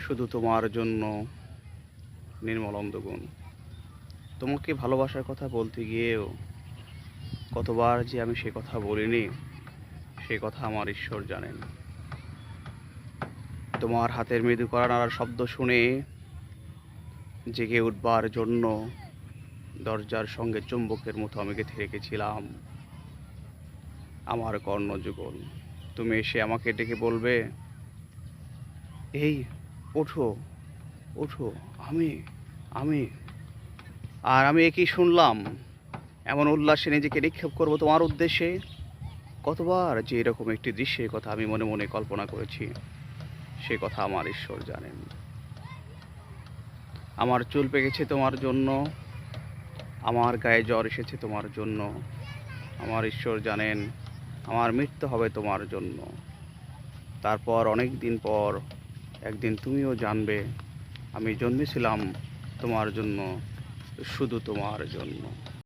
শুধু তোমার জন্য নির্মল অন্ধগুণ। তোমাকে ভালোবাসার কথা বলতে গিয়েও কতবার যে আমি সে কথা বলিনি, সে কথা আমার ঈশ্বর জানেন। তোমার হাতের মৃদু কড়া নাড়ার শব্দ শুনে জেগে উঠবার জন্য দরজার সঙ্গে চুম্বকের মতো আমি গেঁথে রেখেছিলাম আমার কর্ণযুগল। তুমি এসে আমাকে ডেকে বলবে, এই ওঠো ওঠো, আমি আমি আর আমি একই শুনলাম, এমন উল্লাসে নিজেকে নিক্ষেপ করবো তোমার উদ্দেশ্যে। কতবার যে এরকম একটি দৃশ্যের কথা আমি মনে মনে কল্পনা করেছি, সে কথা আমার ঈশ্বর জানেন। আমার চুল পেকেছে তোমার জন্য, আমার গায়ে জ্বর এসেছে তোমার জন্য। আমার ঈশ্বর জানেন আমার মৃত্যু হবে তোমার জন্য। তারপর অনেক দিন পর একদিন তুমিও জানবে আমি জন্মেছিলাম তোমার জন্য, শুধু তোমার জন্য।